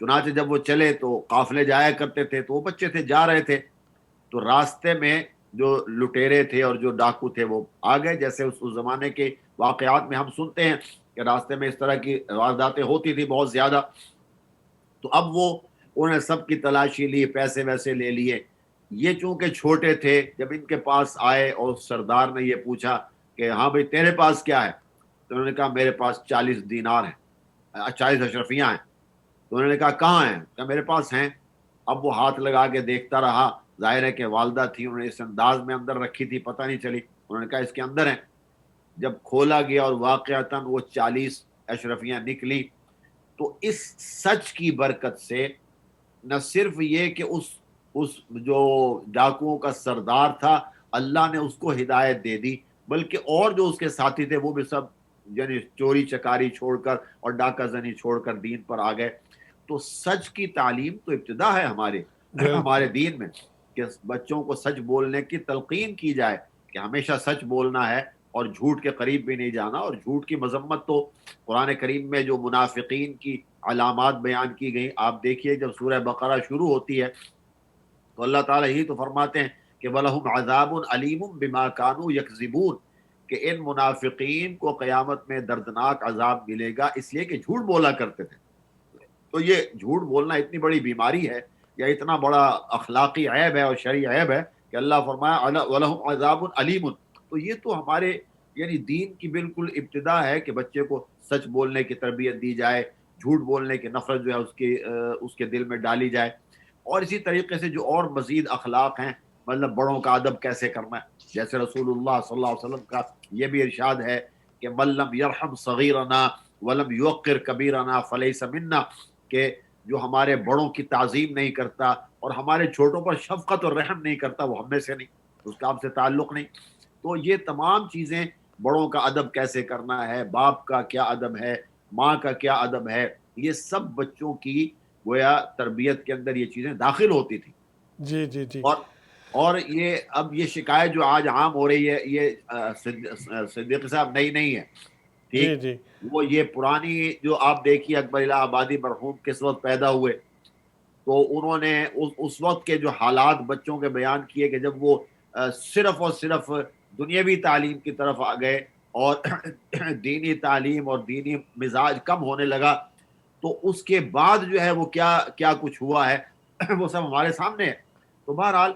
چنانچہ جب وہ چلے تو قافلے جایا کرتے تھے، تو وہ بچے تھے جا رہے تھے، تو راستے میں جو لٹیرے تھے اور جو ڈاکو تھے وہ آ گئے. جیسے اس زمانے کے واقعات میں ہم سنتے ہیں کہ راستے میں اس طرح کی وارداتیں ہوتی تھی بہت زیادہ. تو اب وہ انہوں نے سب کی تلاشی لی، پیسے ویسے لے لیے. یہ چونکہ چھوٹے تھے، جب ان کے پاس آئے اور سردار نے یہ پوچھا کہ ہاں بھائی تیرے پاس کیا ہے، تو انہوں نے کہا میرے پاس 40 دینار ہیں، 40 اشرفیاں ہیں. تو انہوں نے کہا کہاں ہیں؟ کہا میرے پاس ہیں. اب وہ ہاتھ لگا کے دیکھتا رہا، ظاہر ہے کہ والدہ تھی، انہوں نے اس انداز میں اندر رکھی تھی، پتہ نہیں چلی. انہوں نے کہا اس کے اندر ہیں. جب کھولا گیا اور واقعتاً وہ 40 اشرفیاں نکلی، تو اس سچ کی برکت سے نہ صرف یہ کہ اس جو ڈاکوؤں کا سردار تھا اللہ نے اس کو ہدایت دے دی، بلکہ اور جو اس کے ساتھی تھے وہ بھی سب یعنی چوری چکاری چھوڑ کر اور ڈاکہ زنی چھوڑ کر دین پر آ گئے. تو سچ کی تعلیم تو ابتدا ہے ہمارے بالکل دین میں، کہ بچوں کو سچ بولنے کی تلقین کی جائے کہ ہمیشہ سچ بولنا ہے اور جھوٹ کے قریب بھی نہیں جانا. اور جھوٹ کی مذمت تو قرآن کریم میں جو منافقین کی علامات بیان کی گئی، آپ دیکھیے جب سورہ بقرہ شروع ہوتی ہے تو اللہ تعالیٰ یہی تو فرماتے ہیں کہ وَلَهُمْ عَذَابٌ عَلِيمٌ بِمَا كَانُوا يَكْذِبُونَ، کہ ان منافقین کو قیامت میں دردناک عذاب ملے گا اس لیے کہ جھوٹ بولا کرتے تھے. تو یہ جھوٹ بولنا اتنی بڑی بیماری ہے یا اتنا بڑا اخلاقی عیب ہے اور شرعی عیب ہے کہ اللہ فرمایا وَلَهُمْ عَذَابٌ عَلِيمٌ. تو یہ تو ہمارے یعنی دین کی بالکل ابتدا ہے کہ بچے کو سچ بولنے کی تربیت دی جائے، جھوٹ بولنے کی نفرت جو ہے اس کے دل میں ڈالی جائے. اور اسی طریقے سے جو اور مزید اخلاق ہیں، مطلب بڑوں کا ادب کیسے کرنا ہے، جیسے رسول اللہ صلی اللہ علیہ وسلم کا یہ بھی ارشاد ہے کہ من لم یرحم صغیرنا ولم یوقر کبیرنا فلیس منا، کہ جو ہمارے بڑوں کی تعظیم نہیں کرتا اور ہمارے چھوٹوں پر شفقت اور رحم نہیں کرتا وہ ہم میں سے نہیں، اس کا ہم سے تعلق نہیں. تو یہ تمام چیزیں، بڑوں کا ادب کیسے کرنا ہے، باپ کا کیا ادب ہے، ماں کا کیا ادب ہے، یہ سب بچوں کی گویا تربیت کے اندر یہ چیزیں داخل ہوتی تھی. جی جی جی اور یہ اب یہ شکایت جو آج عام ہو رہی ہے یہ صدیق صاحب نہیں ہے، جی ٹھیک. جی وہ یہ پرانی جو آپ دیکھیے اکبر الہ آبادی مرحوم کس وقت پیدا ہوئے، تو انہوں نے اس وقت کے جو حالات بچوں کے بیان کیے کہ جب وہ صرف اور صرف دنیاوی تعلیم کی طرف آ گئے اور دینی تعلیم اور دینی مزاج کم ہونے لگا، تو اس کے بعد جو ہے وہ کیا کچھ ہوا ہے وہ سب ہمارے سامنے ہے. تو بہرحال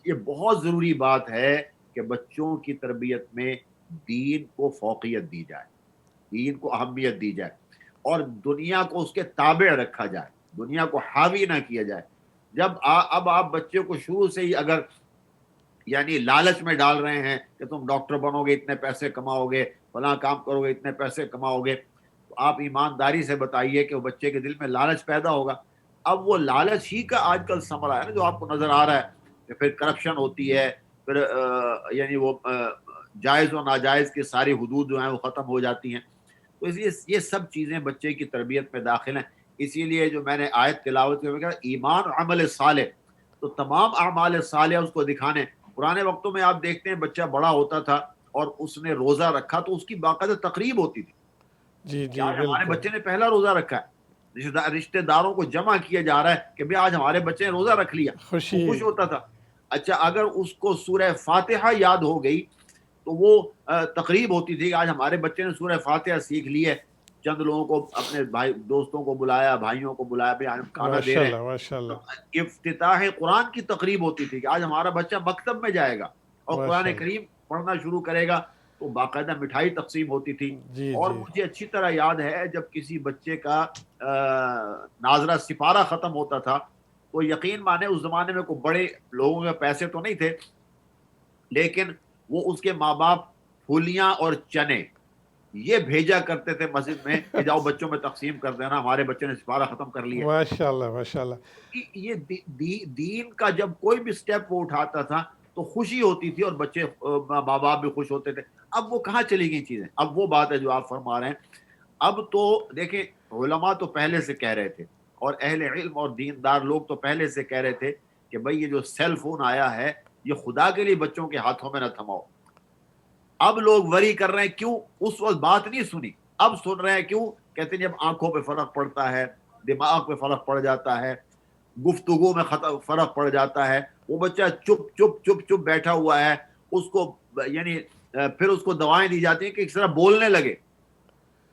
یہ بہت ضروری بات ہے کہ بچوں کی تربیت میں دین کو فوقیت دی جائے، دین کو اہمیت دی جائے اور دنیا کو اس کے تابع رکھا جائے، دنیا کو حاوی نہ کیا جائے. اب آپ بچے کو شروع سے ہی اگر یعنی لالچ میں ڈال رہے ہیں کہ تم ڈاکٹر بنو گے اتنے پیسے کماؤ گے، فلاں کام کرو گے اتنے پیسے کماؤ گے، تو آپ ایمانداری سے بتائیے کہ وہ بچے کے دل میں لالچ پیدا ہوگا. اب وہ لالچ ہی کا آج کل ثمرہ ہے نا جو آپ کو نظر آ رہا ہے کہ پھر کرپشن ہوتی ہے، پھر یعنی وہ جائز و ناجائز کی ساری حدود جو ہیں وہ ختم ہو جاتی ہیں. تو اس لیے یہ سب چیزیں بچے کی تربیت میں داخل ہیں. اسی لیے جو میں نے آیت تلاوت کی کہا ایمان عمل صالح، تو تمام اعمال صالح اس کو دکھانے. پرانے وقتوں میں آپ دیکھتے ہیں بچہ بڑا ہوتا تھا اور اس نے روزہ رکھا تو اس کی باقاعدہ تقریب ہوتی تھی جی کہ جی آج ہمارے بالکل بچے نے پہلا روزہ رکھا ہے، رشتہ داروں کو جمع کیا جا رہا ہے کہ بھئی آج ہمارے بچے نے روزہ رکھ لیا، وہ خوشی. خوش ہوتا تھا. اچھا اگر اس کو سورہ فاتحہ یاد ہو گئی تو وہ تقریب ہوتی تھی کہ آج ہمارے بچے نے سورہ فاتحہ سیکھ لی ہے. چند لوگوں کو اپنے بھائی دوستوں کو بلایا، بھائیوں کو بلایا، بھئی آج ہم کھانا دے ماشاء رہے اللہ ہیں. ماشاء تو اللہ افتتاح قرآن کی تقریب ہوتی تھی کہ آج ہمارا بچہ مکتب میں جائے گا اور ماشاء قرآن اللہ. کریم پڑھنا شروع کرے گا، تو باقاعدہ مٹھائی تقسیم ہوتی تھی. جی اور جی مجھے اچھی طرح یاد ہے جب کسی بچے کا ناظرہ سپارہ ختم ہوتا تھا تو یقین مانے اس زمانے میں کوئی بڑے لوگوں کے پیسے تو نہیں تھے، لیکن وہ اس کے ماں باپ پھولیاں اور چنے یہ بھیجا کرتے تھے مسجد میں کہ جاؤ بچوں میں تقسیم کر دینا، ہمارے بچے نے سپارہ ختم کر لیا. ماشاء اللہ ماشاء اللہ. یہ دین کا جب کوئی بھی سٹیپ وہ اٹھاتا تھا تو خوشی ہوتی تھی اور بچے ماں باپ بھی خوش ہوتے تھے. اب وہ کہاں چلی گئی چیزیں؟ اب وہ بات ہے جو آپ فرما رہے ہیں. اب تو دیکھیں علماء تو پہلے سے کہہ رہے تھے اور اہل علم اور دیندار لوگ تو پہلے سے کہہ رہے تھے کہ بھئی یہ جو سیل فون آیا ہے یہ خدا کے لیے بچوں کے ہاتھوں میں نہ تھماؤ. اب لوگ وری کر رہے ہیں، کیوں؟ اس وقت بات نہیں سنی، اب سن رہے ہیں. کیوں؟ کہتے ہیں جب آنکھوں پہ فرق پڑتا ہے، دماغ پہ فرق پڑ جاتا ہے, گفتگو میں فرق پڑ جاتا ہے. وہ بچہ چپ چپ چپ چپ بیٹھا ہوا ہے, اس کو یعنی پھر اس کو دوائیں دی جاتی ہیں کہ اس طرح بولنے لگے,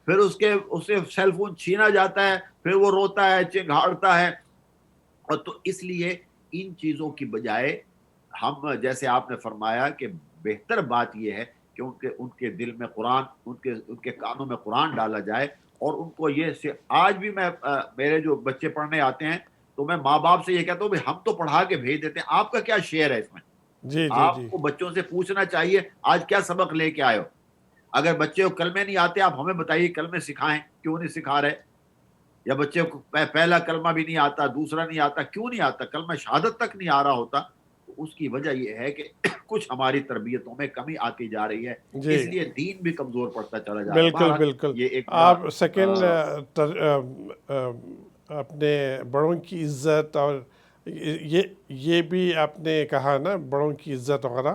پھر اسے سیل فون چھینا جاتا ہے, پھر وہ روتا ہے, چنگھاڑتا ہے. اور تو اس لیے ان چیزوں کی بجائے ہم, جیسے آپ نے فرمایا کہ بہتر بات یہ ہے کہ ان کے دل میں قرآن, ان کے کانوں میں قرآن ڈالا جائے. اور ان کو یہ آج بھی میں میرے جو بچے پڑھنے آتے ہیں تو میں ماں باپ سے یہ کہتا ہوں ہم تو پڑھا کے بھیج دیتے ہیں, آپ کا کیا شیئر ہے اس میں؟ جی جی آپ جی کو بچوں سے پوچھنا چاہیے آج کیا سبق لے کے آئے ہو. اگر بچے کو کلمے نہیں آتے آپ ہمیں بتائیے کلمے سکھائیں, کیوں نہیں سکھا رہے؟ یا بچے کو پہلا کلمہ بھی نہیں آتا, دوسرا نہیں آتا, کیوں نہیں آتا؟ کلمہ شہادت تک نہیں آ رہا ہوتا. تو اس کی وجہ یہ ہے کہ کچھ ہماری تربیتوں میں کمی آتی جا رہی ہے, جی اس لیے دین بھی کمزور پڑتا چلا جا رہا ہے. بالکل بہرحال بالکل. یہ ایک بڑا آپ سیکنڈ اپنے بڑوں کی عزت, اور یہ بھی آپ نے کہا نا بڑوں کی عزت وغیرہ,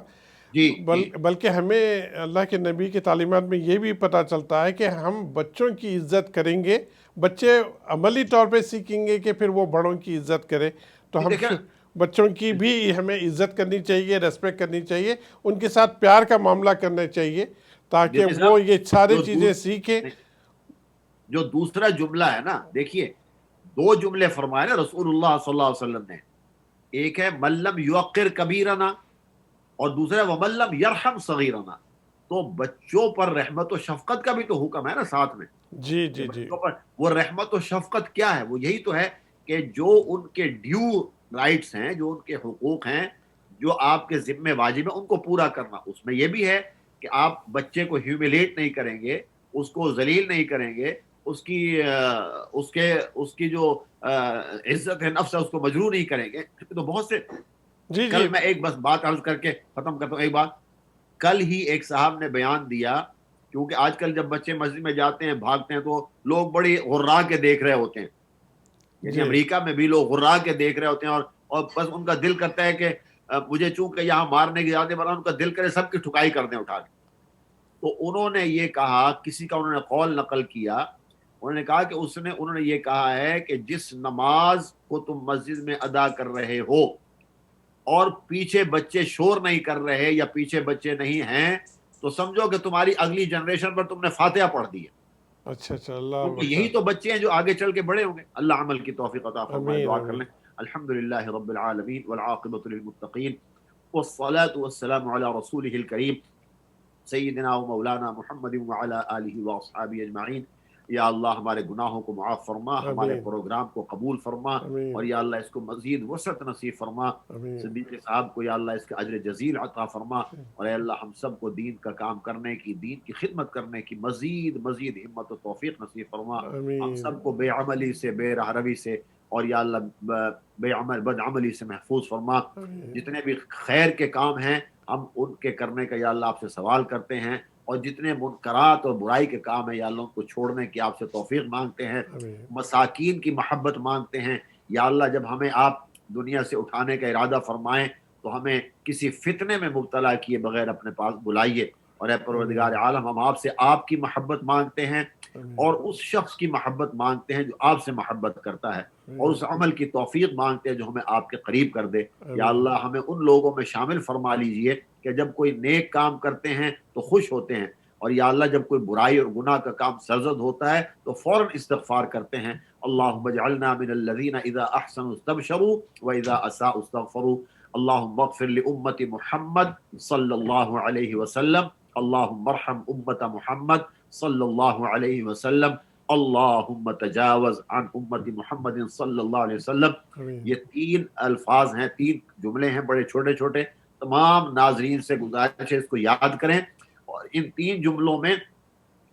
جی جی بلکہ ہمیں اللہ کے نبی کی تعلیمات میں یہ بھی پتہ چلتا ہے کہ ہم بچوں کی عزت کریں گے, بچے عملی طور پہ سیکھیں گے کہ پھر وہ بڑوں کی عزت کرے. تو ہم دیکھیں بچوں کی بھی ہمیں عزت کرنی چاہیے, ریسپیکٹ کرنی چاہیے, ان کے ساتھ پیار کا معاملہ کرنا چاہیے تاکہ جی صاحب, وہ یہ ساری جو چیزیں سیکھیں. جو دوسرا جملہ ہے نا, دیکھیے دو جملے فرمائے نا رسول اللہ صلی اللہ علیہ وسلم نے, ایک ہے ملم یوقر کبیرنا, اور دوسرا وملم یرحم صغیرنا. تو بچوں پر رحمت و شفقت کا بھی تو حکم ہے نا ساتھ میں, جی کہ جی جی بچوں پر وہ رحمت و شفقت کیا ہے؟ وہ یہی تو ہے کہ جو ان کے ڈیو رائٹس ہیں, جو ان کے حقوق ہیں, جو آپ کے ذمہ واجب ہے, ان کو پورا کرنا. اس میں یہ بھی ہے کہ آپ بچے کو ہیوملیٹ نہیں کریں گے, اس کو ذلیل نہیں کریں گے, اس کی جو عزت ہے نفس ہے اس کو مجروح نہیں کریں گے. تو بہت سے, جی جی کل میں ایک بس بات عرض کر کے ختم کرتا ہوں. ایک بات کل ہی ایک صاحب نے بیان دیا, کیونکہ آج کل جب بچے مسجد میں جاتے ہیں بھاگتے ہیں تو لوگ بڑی غرا کے دیکھ رہے ہوتے ہیں, یعنی جی امریکہ میں بھی لوگ غرا کے دیکھ رہے ہوتے ہیں, اور بس ان کا دل کرتا ہے کہ مجھے چونکہ یہاں مارنے کی زیادہ بنا, ان کا دل کرے سب کی ٹھکائی کر دیں اٹھا کے. تو انہوں نے یہ کہا, کسی کا انہوں نے قول نقل کیا, انہوں نے کہا کہ انہوں نے یہ کہا ہے کہ جس نماز کو تم مسجد میں ادا کر رہے ہو اور پیچھے بچے شور نہیں کر رہے یا پیچھے بچے نہیں ہیں, تو سمجھو کہ تمہاری اگلی جنریشن پر تم نے فاتحہ پڑھ دی ہے. اچھا اچھا, اللہ کیونکہ یہی اکبر. تو بچے ہیں جو آگے چل کے بڑے ہوں گے. اللہ عمل کی توفیق عطا فرمائے. امین دعا کر امین. لیں. الحمدللہ رب العالمین والعاقبۃ للمتقین والصلاة والسلام علی رسولہ الکریم سیدنا و مولانا محمد وعلی آلہ واصحابہ اجمعین. یا اللہ ہمارے گناہوں کو معاف فرما, ہمارے امین پروگرام کو قبول فرما, اور امین یا اللہ اس کو مزید وسعت نصیب فرما. امین. صدیق صاحب کو یا اللہ اس کا اجر جزیل عطا فرما, اور اے اللہ ہم سب کو دین کا کام کرنے کی, دین کی خدمت کرنے کی مزید ہمت و توفیق نصیب فرما. ہم امین سب کو بے عملی سے, بے راہ روی سے, اور یا اللہ بد عملی سے محفوظ فرما. امین. جتنے بھی خیر کے کام ہیں ہم ان کے کرنے کا یا اللہ آپ سے سوال کرتے ہیں, اور جتنے منکرات اور برائی کے کام ہیں یا اللہ ان کو چھوڑنے کی آپ سے توفیق مانگتے ہیں. امین. مساکین کی محبت مانگتے ہیں. یا اللہ جب ہمیں آپ دنیا سے اٹھانے کا ارادہ فرمائیں تو ہمیں کسی فتنے میں مبتلا کیے بغیر اپنے پاس بلائیے. اور اے پروردگار عالم, ہم آپ سے آپ کی محبت مانگتے ہیں, اور اس شخص کی محبت مانگتے ہیں جو آپ سے محبت کرتا ہے, اور اس عمل کی توفیق مانگتے ہیں جو ہمیں آپ کے قریب کر دے. یا اللہ ہمیں ان لوگوں میں شامل فرما لیجئے کہ جب کوئی نیک کام کرتے ہیں تو خوش ہوتے ہیں, اور یا اللہ جب کوئی برائی اور گناہ کا کام سرزد ہوتا ہے تو فوراً استغفار کرتے ہیں. اللہم اجعلنا من الذین اذا احسنوا استبشروا واذا اساءوا استغفروا. اللہم اغفر لامت محمد صلی اللہ علیہ وسلم. اللہم ارحم امت محمد صلی اللہ علیہ وسلم. اللہم تجاوز عن امت محمد صلی اللہ علیہ وسلم. یہ 3 الفاظ ہیں, 3 جملے ہیں, بڑے چھوٹے چھوٹے. تمام ناظرین سے گزارش ہے اس کو یاد کریں, اور ان 3 جملوں میں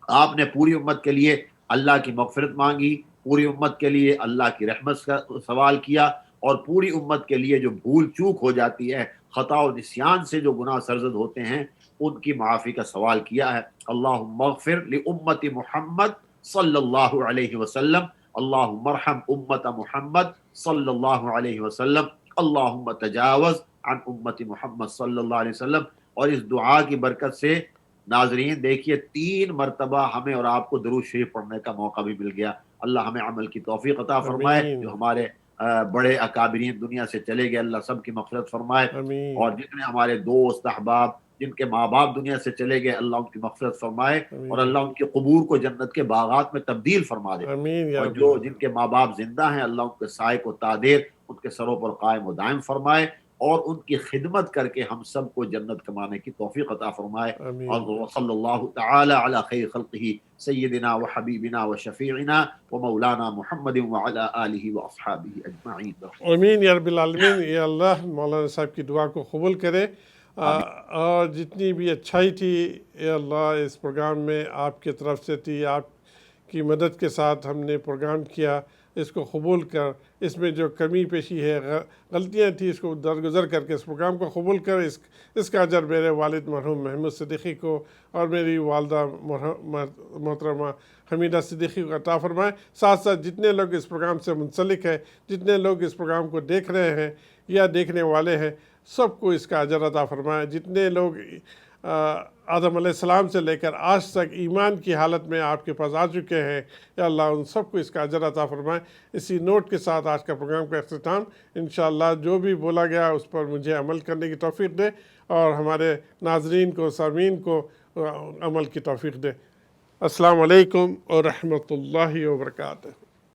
آپ نے پوری امت کے لیے اللہ کی مغفرت مانگی, پوری امت کے لیے اللہ کی رحمت کا سوال کیا, اور پوری امت کے لیے جو بھول چوک ہو جاتی ہے, خطا و نسیان سے جو گناہ سرزد ہوتے ہیں, ان کی معافی کا سوال کیا ہے. اللہم اغفر لامت محمد صلی اللہ علیہ وسلم. اللہم ارحم امت محمد صلی اللہ علیہ وسلم. اللہم تجاوز عن امت محمد صلی اللہ علیہ وسلم. اور اس دعا کی برکت سے ناظرین دیکھیے 3 مرتبہ ہمیں اور آپ کو درود شریف پڑھنے کا موقع بھی مل گیا. اللہ ہمیں عمل کی توفیق عطا فرمائے. آمین جو ہمارے بڑے اکابرین دنیا سے چلے گئے اللہ سب کی مغفرت فرمائے. آمین اور جتنے ہمارے دوست احباب جن کے ماں باپ دنیا سے چلے گئے اللہ ان کی مغفرت فرمائے اور اللہ ان کے قبور کو جنت کے باغات میں تبدیل فرما دے. آمین یا اور رب جو العالمین. جن کے ماں باپ زندہ ہیں اللہ ان کے سائے کو تادیر ان کے سروں پر قائم و دائم فرمائے اور ان کی خدمت کر کے ہم سب کو جنت کمانے کی توفیق عطا فرمائے. آمین. اور صلی اللہ تعالی علی خیر خلقہ سیدنا و حبیبنا و شفیعنا و مولانا محمد وعلی آلہ و اصحابہ اجمعین. آمین یا رب العالمین. یا اللہ مولانا صاحب کی دعا کو قبول کرے اور جتنی بھی اچھائی تھی یا اللہ اس پروگرام میں آپ کی طرف سے تھی، آپ کی مدد کے ساتھ ہم نے پروگرام کیا، اس کو قبول کر، اس میں جو کمی پیشی ہے غلطیاں تھی اس کو درگزر کر کے اس پروگرام کو قبول کر. اس کا اجر میرے والد مرحوم محمود صدیقی کو اور میری والدہ محترمہ حمیدہ صدیقی کو عطا فرمائے. ساتھ ساتھ جتنے لوگ اس پروگرام سے منسلک ہیں، جتنے لوگ اس پروگرام کو دیکھ رہے ہیں یا دیکھنے والے ہیں، سب کو اس کا اجر عطا فرمائے. جتنے لوگ آدم علیہ السلام سے لے کر آج تک ایمان کی حالت میں آپ کے پاس آ چکے ہیں، یا اللہ ان سب کو اس کا اجر عطا فرمائے. اسی نوٹ کے ساتھ آج کا پروگرام کا اختتام. انشاءاللہ جو بھی بولا گیا اس پر مجھے عمل کرنے کی توفیق دے اور ہمارے ناظرین کو، سامعین کو عمل کی توفیق دے. السلام علیکم ورحمۃ اللہ وبرکاتہ.